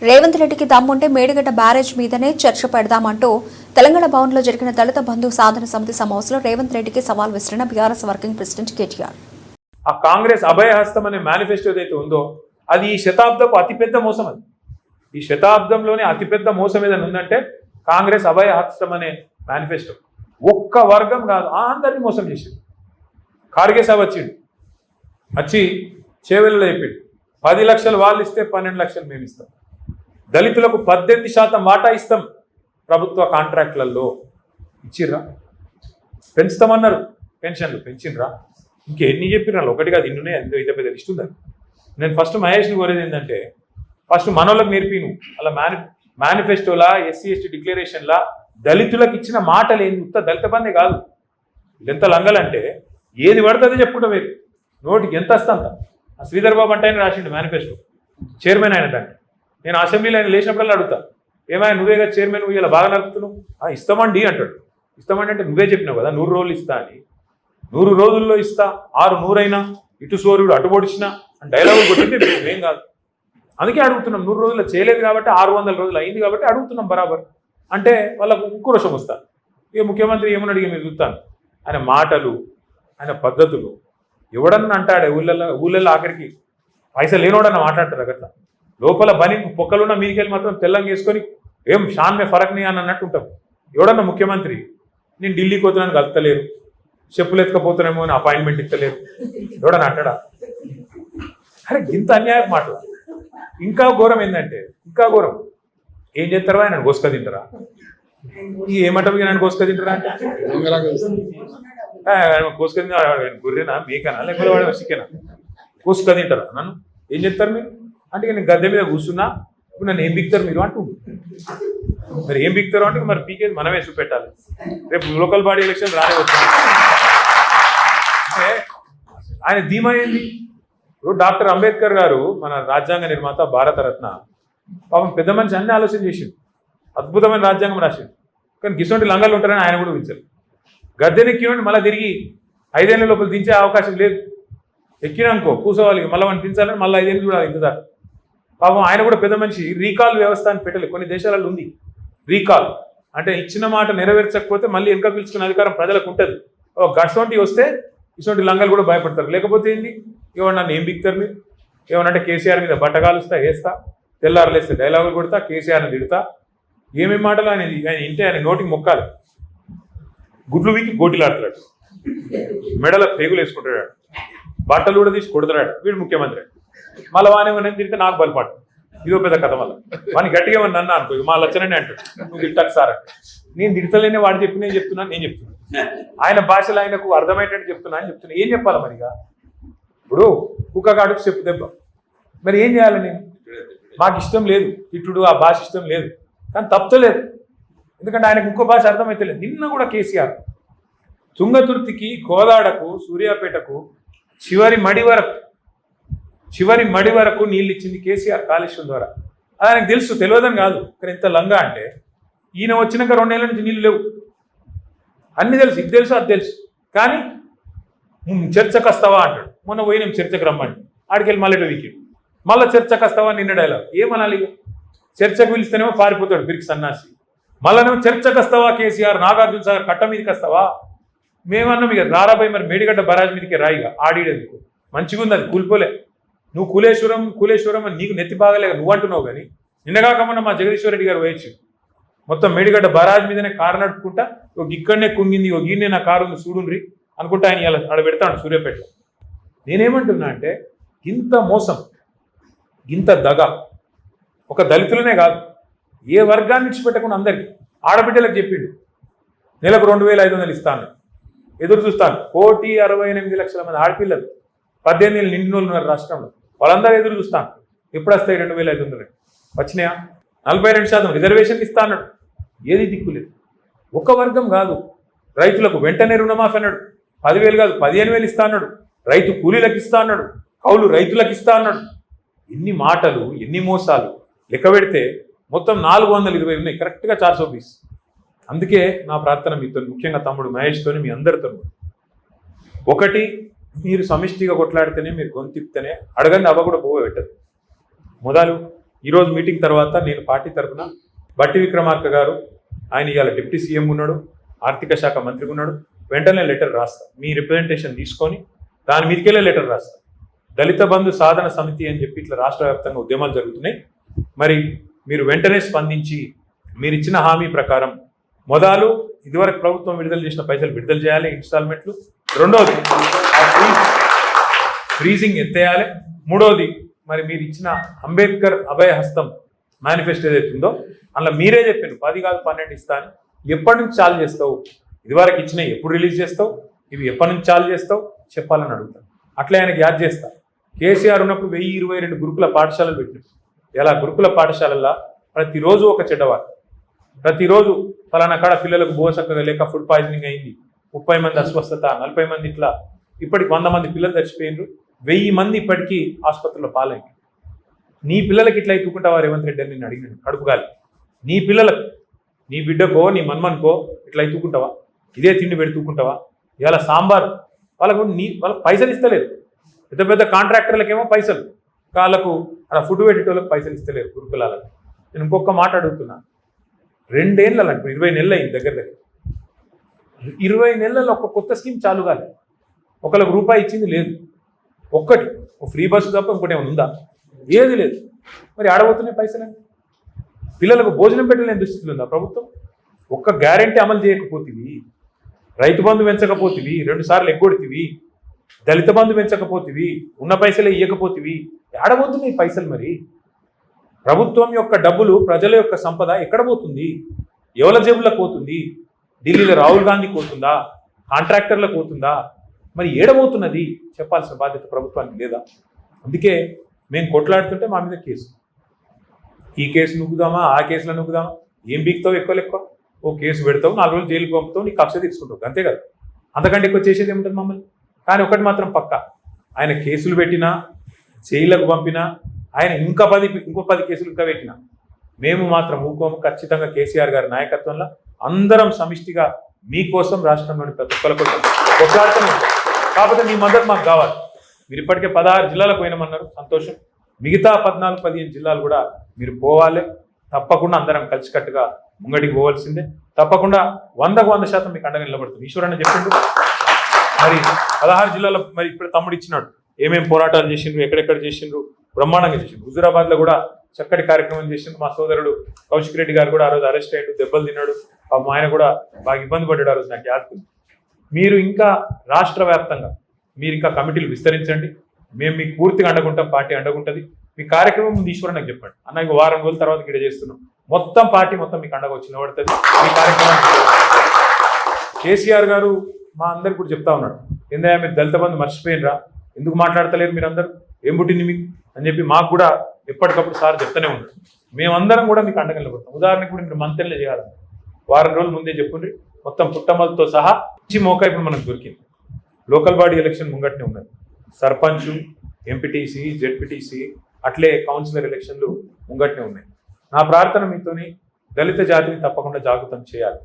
రేవంత్ రెడ్డికి దమ్ముంటే మేడిగడ్డ బ్యారేజ్ మీదనే చర్చ పెడదామంటూ తెలంగాణ భవన్లో జరిగిన దళిత బంధు సాధన సమితి సమావేశంలో రేవంత్ రెడ్డికి సవాల్ విసిరిన బీఆర్ఎస్ వర్కింగ్ ప్రెసిడెంట్ కేటీఆర్. ఆ కాంగ్రెస్ అభయహస్తం అనే మేనిఫెస్టో ఏదైతే ఉందో అది ఈ శతాబ్దపు అతిపెద్ద మోసం. అది ఈ శతాబ్దంలోనే అతిపెద్ద మోసం ఏదైనా ఉందంటే కాంగ్రెస్ అభయహస్తం అనే మేనిఫెస్టో. ఒక్క వర్గం కాదు, అందరినీ మోసం చేసింది. ఖార్గే సాబ్ వచ్చి చేవెళ్ళలో చెప్పిండు 10 లక్షలు వాళ్ళు ఇస్తే 12 లక్షలు మేము ఇస్తాం, దళితులకు 18% వాటా ఇస్తాం ప్రభుత్వ కాంట్రాక్ట్లలో. ఇచ్చిర్రా? పెంచుతామన్నారు, పెన్షన్లు పెంచినరా? ఇంకెన్ని చెప్పిర్రా? ఒకటి కాదు, ఇన్నునే ఎంతో ఇంత పెద్ద లిస్ట్ ఉందని. నేను ఫస్ట్ మహేష్ని కోరేది ఏంటంటే ఫస్ట్ మనోళ్ళకి నేర్పిను అలా మేనిఫెస్టోలా ఎస్సీ ఎస్టీ డిక్లరేషన్లా దళితులకు ఇచ్చిన మాటలు ఏంది? ఉత్త దళిత బందే కాదు, ఎంత లంగలంటే ఏది పడుతుందో చెప్పుకుంటా మీరు నోటికి ఎంత వస్తా అంత. శ్రీధర్ బాబు అంటే ఆయన రాసిండు మేనిఫెస్టో, చైర్మన్ ఆయన. దాన్ని నేను అసెంబ్లీలో ఆయన లేచినప్పుడల్లా అడుగుతా, ఏమైనా నువ్వేగా చైర్మన్, నువ్వు ఇలా బాగా నడుపుతున్నావు? ఇస్తామండి అంటాడు. ఇస్తామండి అంటే నువ్వే చెప్పినావు కదా 100 రోజులు ఇస్తా అని. 100 రోజుల్లో ఇస్తా, 6 అయినా ఇటు సూర్యుడు అటు పొడిచినా అని డైలాగులు కొట్టింది మేం కాదు. అందుకే అడుగుతున్నాం. 100 రోజుల్లో చేయలేదు కాబట్టి 600 రోజులు అయింది కాబట్టి అడుగుతున్నాం బరాబర్. అంటే వాళ్ళకు ఉక్రోషం వస్తా. ఇక ముఖ్యమంత్రి ఏమని అడిగి మీరు చూస్తాను, ఆయన మాటలు, ఆయన పద్ధతులు. ఎవడన్నా అంటాడే ఊళ్ళల్లో ఆఖరికి పైసలు లేనోడన్నా మాట్లాడతారు అట్లా. లోపల బని పొక్కలున్న మీదికెళ్ళి మాత్రం తెల్లంగా వేసుకొని ఏం షాన్ మే ఫరక్ని అని అన్నట్టు ఉంటాం. ఎవడన్నా ముఖ్యమంత్రి నేను ఢిల్లీకి పోతున్నాను కలుతలేరు, చెప్పులు ఎత్తుకపోతున్నామో అని అపాయింట్మెంట్ ఇస్తలేరు, ఎవడన్నా అంటాడా? అరే ఇంత అన్యాయం మాటలు. ఇంకా ఘోరం ఏంటంటే, ఇంకా ఘోరం ఏం చేస్తారో ఆయన గోసుక తింటారా? ఏమంటారు ఆయన గోసుక తింటారా అంటే కోసుక గుర్రెనా మేకనా లేకపోతే వాడు చికెనా? కోసుక తింటారా? నన్ను ఏం చెప్తారు మీరు అంటే నేను గద్దె మీద కూర్చున్నా, ఇప్పుడు నన్ను ఏం బిక్తారు మీరు అంటూ. మరి ఏం బిక్తారు అంటే మరి పీకేది మనమే చూపెట్టాలి. రేపు లోకల్ బాడీ ఎలక్షన్ రానే వచ్చింది అంటే ఆయన ధీమా ఏంది? ఇప్పుడు డాక్టర్ అంబేద్కర్ గారు మన రాజ్యాంగ నిర్మాత, భారతరత్న, పాపం పెద్ద మనిషి అన్ని ఆలోచన చేసిండు, అద్భుతమైన రాజ్యాంగం రాసిండు. కానీ గిసొంటి లంగాలు ఉంటారని ఆయన కూడా ఊహించారు. గద్దెనెక్కినండి మళ్ళీ తిరిగి 5 ఏళ్ళ లోపల దించే అవకాశం లేదు. ఎక్కినానుకో కూర్చోవాలి, మళ్ళీ వాడిని దించాలని మళ్ళీ 5 ఏళ్ళు చూడాలి ఇంతదాకా. పాపం ఆయన కూడా పెద్ద మనిషి. రీకాల్ వ్యవస్థ అని పెట్టలేదు, కొన్ని దేశాలలో ఉంది రీకాల్. అంటే ఇచ్చిన మాట నెరవేర్చకపోతే మళ్ళీ వెనక పిలుచుకునే అధికారం ప్రజలకు ఉంటుంది. గసొంటి వస్తే ఇటువంటి లంగాలు కూడా భయపడతారు. లేకపోతే ఏంటి, ఏమన్నా నన్ను ఏం బిక్తారు మీరు? ఏమనంటే కేసీఆర్ మీద బట్టగాలుస్తా, వేస్తా, తెల్లారలేస్తే డైలాగులు కొడతా, కేసీఆర్ని తిడతా. ఏమేమి మాటలు ఆయన ఇంటే ఆయన నోటికి మొక్కాలి. గుడ్లు వీకి గోటిలాడుతున్నాడు, మెడల పేగులు వేసుకుంటాడు, బట్టలు కూడా తీసి కొడుతున్నాడు. వీడు ముఖ్యమంత్రి. మళ్ళీ వానేమని తిరిగితే నాకు బలపాటు. ఇదో పెద్ద కథ. మళ్ళీ వాడిని గట్టిగా ఏమన్నా అన్నా అనుకో, మా లచ్చనని అంటాడు, నువ్వు తిట్టకు సార్ అంటే. నేను తిడతలేనే, వాడు చెప్పిన చెప్తున్నాను, నేను చెప్తున్నాను. ఆయన భాషలో ఆయనకు అర్థమయ్యేటట్టు చెప్తున్నా అని చెప్తున్నా. ఏం చెప్పాలి మరిగా? ఇప్పుడు కుక్కగాడుకు చెప్పు దెబ్బ. మరి ఏం చేయాలి? నేను మాకు ఇష్టం లేదు తిట్టుడు, ఆ భాష ఇష్టం లేదు, కానీ తప్పలేదు. ఎందుకంటే ఆయనకు ఇంకో భాష అర్థమైతే లేదు. నిన్న కూడా కేసీఆర్ తుంగతుర్తికి, కోదాడకు, సూర్యాపేటకు చివరి మడి వరకు నీళ్ళు ఇచ్చింది కేసీఆర్ కాళేశ్వరం ద్వారా. అది ఆయనకు తెలుసు, తెలియదని కాదు. కానీ ఎంత లంగా అంటే ఈయన వచ్చినాక 2 ఏళ్ళ నుంచి నీళ్ళు లేవు. అన్నీ తెలుసు, ఇది తెలుసు, అది తెలుసు. కానీ చర్చకు వస్తావా అంటాడు. మొన్న పోయినాం చర్చకు రమ్మండి, ఆడికెళ్ళి మళ్ళీ వీకి మళ్ళీ చర్చకు వస్తావా నిన్న డైలాగ్. ఏమనాలి? చర్చకు పిలిస్తేనేమో పారిపోతాడు బిరికి సన్నాసి. మళ్ళీ చర్చకు వస్తావా కేసీఆర్, నాగార్జున సాగర్ కట్ట మీదకి వస్తావా? మేమన్నా మీకు రారాబాయి మరి మేడిగడ్డ బరాజ్ మీదకి రాయిగా ఆడిడేందుకు. మంచిగా ఉంది, అది కూలిపోలే. నువ్వు కూలేశ్వరం అని నీకు నెత్తి బాగలేక నువ్వు అంటున్నావు. కానీ నిన్నగాకమన్నా మా జగదీశ్వర రెడ్డి గారు వేయచ్చు మొత్తం మేడిగడ్డ బరాజ్ మీదనే కారు నడుపుకుంటా, ఒక ఇక్కడనే కుంగింది, ఒక ఈయనే నా కారు ఉంది చూడుండ్రి అనుకుంటా ఆయన ఇలా ఆడ పెడతాడు సూర్యాపేటలో. నేనేమంటున్నా అంటే ఇంత మోసం, ఇంత దగ ఒక దళితులనే కాదు, ఏ వర్గాన్ని విడిచిపెట్టకుండా అందరికీ. ఆడబిడ్డలకు చెప్పిండు నెలకు 2500 ఇస్తాను, ఎదురు చూస్తాను. 1,68,00,000 మంది ఆడపిల్లలు 18 ఏళ్ళు నిండిన వాళ్ళు ఉన్నారు రాష్ట్రంలో. వాళ్ళందరూ ఎదురు చూస్తాను ఎప్పుడు వస్తాయి 2,500. వచ్చినాయా? 42% రిజర్వేషన్కి ఇస్తా అన్నాడు. ఏది దిక్కులేదు. ఒక వర్గం కాదు, రైతులకు వెంటనే రుణమాఫీ అన్నాడు. 10,000 కాదు 15,000 ఇస్తా అన్నాడు. రైతు కూలీలకు ఇస్తా అన్నాడు. కౌలు రైతులకు ఇస్తా అన్నాడు. ఎన్ని మాటలు, ఎన్ని మోసాలు. లెక్క పెడితే మొత్తం 420 ఉన్నాయి, కరెక్ట్గా 420. అందుకే నా ప్రార్థన మీతో, ముఖ్యంగా తమ్ముడు మహేష్తోని, మీ అందరితో, ఒకటి మీరు సమిష్టిగా కొట్లాడితేనే, మీరు గొంతిప్తేనే అడగండి అవ్వ కూడా పోవ పెట్టదు. మొదలు ఈరోజు మీటింగ్ తర్వాత నేను పార్టీ తరఫున బట్టి విక్రమార్క గారు, ఆయన ఇవాళ డిప్యూటీ సీఎం ఉన్నాడు, ఆర్థిక శాఖ మంత్రిగా ఉన్నాడు, వెంటనే లెటర్ రాస్తా. మీ రిప్రజెంటేషన్ తీసుకొని దాని మీదకెళ్ళే లెటర్ రాస్తా. దళిత బంధు సాధన సమితి అని చెప్పి ఇట్లా రాష్ట్ర వ్యాప్తంగా ఉద్యమాలు జరుగుతున్నాయి. మరి మీరు వెంటనే స్పందించి మీరు ఇచ్చిన హామీ ప్రకారం మొదలు ఇదివరకు ప్రభుత్వం విడుదల చేసిన పైసలు విడుదల చేయాలి, ఇన్స్టాల్మెంట్లు. రెండోది ఫ్రీజింగ్ ఎత్తేయాలి. మూడోది మరి మీరు ఇచ్చిన అంబేద్కర్ అభయహస్తం మేనిఫెస్టో ఏదైతే ఉందో అందులో మీరే చెప్పారు 10 కాదు 12 ఇస్తా అని. ఎప్పటి నుంచి చాలు చేస్తావు? ఇదివరకు ఇచ్చినవి ఎప్పుడు రిలీజ్ చేస్తావు? ఇవి ఎప్పటి నుంచి చాలు చేస్తావు చెప్పాలని అడుగుతాను. అట్లా ఆయనకి యాద్ చేస్తా. కేసీఆర్ ఉన్నప్పుడు 1022 గురుకుల పాఠశాలలు పెట్టినారు. ఇలా గురుకుల పాఠశాలల్లో ప్రతిరోజు ఒక చెడ్డవారు, ప్రతిరోజు ఫలానా కాడ పిల్లలకు బోసక్కగా లేక ఫుడ్ పాయిజనింగ్ అయింది, 30 మంది అస్వస్థత, 40 మంది ఇట్లా, ఇప్పటికి 100 మంది పిల్లలు చచ్చిపోయినారు, 1000 మంది ఇప్పటికీ ఆసుపత్రిలో పాలైంది. నీ పిల్లలకి ఇట్లా ఎత్తుకుంటావా రేవంత్ రెడ్డి అని నేను అడిగినాను కడుపుగాలి. నీ పిల్లలకు, నీ బిడ్డకో నీ మన్మన్కో ఇట్లా ఎత్తుకుంటావా? ఇదే తిండి పెడుతుకుంటావా? ఇవాళ సాంబార్ వాళ్ళకు వాళ్ళకి పైసలు ఇస్తలేదు. పెద్ద పెద్ద కాంట్రాక్టర్లకేమో పైసలు, వాళ్ళకు అలా ఫుడ్ పెట్టేటోళ్ళకి పైసలు ఇస్తలేరు గురుకులాలకు. నేను ఇంకొక మాట అడుగుతున్నా. 2 ఏళ్ళు అంటే 20 నెలలు అయింది దగ్గర 20 నెలల్లో ఒక కొత్త స్కీమ్ చాలు కాలే. ఒకళ్ళకి రూపాయి ఇచ్చింది లేదు. ఒక్కటి ఫ్రీ బస్సు తప్ప ఇంకోటి ఏమైనా ఉందా? ఏది లేదు. మరి ఆడబోతున్నాయి పైసలండి. పిల్లలకు భోజనం పెట్టలేని దుస్థితులు ఉందా ప్రభుత్వం? ఒక్క గ్యారెంటీ అమలు చేయకపోతేవి, రైతు బంధు పెంచకపోతేవి, 2 సార్లు ఎగ్గొడితివి, దళిత బంధు పెంచకపోతేవి, ఉన్న పైసలే ఇవ్వకపోతేవి, ఆడబోతున్నాయి పైసలు. మరి ప్రభుత్వం యొక్క డబ్బులు, ప్రజల యొక్క సంపద ఎక్కడ పోతుంది? ఎవల జేబులకు పోతుంది? ఢిల్లీలో రాహుల్ గాంధీకి పోతుందా? కాంట్రాక్టర్లకు పోతుందా? మరి ఏడబోతున్నది చెప్పాల్సిన బాధ్యత ప్రభుత్వానికి లేదా? అందుకే మేము కొట్లాడుతుంటే మా మీద కేసు, ఈ కేసు నువ్వుదామా, ఆ కేసులో నువ్వుదామా, ఏం బీక్తావు? ఎక్కువ ఓ కేసు పెడతావు, 4 రోజులు జైలుకి పంపుతావు, నీ కక్ష తీసుకుంటావు, అంతే కదా. అంతకంటే ఎక్కువ చేసేది ఏముంటుంది మమ్మల్ని? కానీ ఒకటి మాత్రం పక్కా, ఆయన కేసులు పెట్టినా, జైళ్ళకు పంపినా, ఆయన ఇంకో 10 కేసులు ఇంకా పెట్టినా మేము మాత్రం ఊకోము. ఖచ్చితంగా కేసీఆర్ గారి నాయకత్వంలో అందరం సమిష్టిగా మీకోసం, రాష్ట్రంలోని ప్రతి ఒక్కరి కోసం కొట్లాడుతూనే ఉంటాం. కాకపోతే మీ మద్దతు మాకు కావాలి. మీరు ఇప్పటికే 16 జిల్లాలకు పోయినామన్నారు, సంతోషం. మిగతా 14-15 జిల్లాలు కూడా మీరు పోవాలి. తప్పకుండా అందరం కలిసికట్టుగా ముంగడికి పోవాల్సిందే. తప్పకుండా 100% మీకు అండగా నిలబడుతుంది. ఈశ్వరన్న చెప్పిండు. మరి 16 జిల్లాలో మరి ఇప్పుడు తమ్ముడు ఇచ్చినాడు, ఏమేమి పోరాటాలు చేసిండ్రు, ఎక్కడెక్కడ చేసిండ్రు, బ్రహ్మాండంగా చేసిండ్రు. హుజూరాబాద్లో కూడా చక్కటి కార్యక్రమం చేసిండ్రు. మా సోదరుడు కౌశిక్ రెడ్డి గారు కూడా ఆ రోజు అరెస్ట్ అయ్యాడు, దెబ్బలు తిన్నాడు. ఆయన కూడా బాగా ఇబ్బంది పడ్డాడు ఆ రోజు, నాకు యాదుకుంది. మీరు ఇంకా రాష్ట్ర వ్యాప్తంగా మీరు ఇంకా కమిటీలు విస్తరించండి. మేము మీకు పూర్తిగా అండగుంటాం, పార్టీ అండగుంటుంది. మీ కార్యక్రమం ముందు ఈశ్వరన్ నాకు చెప్పండి, అన్న ఇంకో వారం రోజుల తర్వాత ఇక్కడ చేస్తున్నాం, మొత్తం పార్టీ మొత్తం మీకు అండగా వచ్చి నిలబడుతుంది. మీ కార్యక్రమం కేసీఆర్ గారు మా అందరికి కూడా చెప్తా ఉన్నాడు, ఏందయ్యా మీరు దళిత బంధు మర్చిపోయినరా, ఎందుకు మాట్లాడతలేరు మీరు అందరూ, ఏం పుట్టింది మీకు అని చెప్పి మాకు కూడా ఎప్పటికప్పుడు సార్ చెప్తూనే ఉంటారు. మేమందరం కూడా మీకు అండగా నిలబడతాం. ఉదాహరణకు కూడా మీరు మంత్రులే చేయాలి, వారం రోజుల ముందే చెప్పుండ్రి, మొత్తం పుట్టమలతో సహా మంచి మోకా ఇప్పుడు మనకు దొరికింది. లోకల్ బాడీ ఎలక్షన్ ముంగట్నే ఉన్నది. సర్పంచ్, ఎంపీటీసీ, జెడ్పీటీసీ, అట్లే కౌన్సిలర్ ఎలక్షన్లు ముంగట్నే ఉన్నాయి. నా ప్రార్థన మీతోని దళిత జాతిని తప్పకుండా జాగృతం చేయాలి.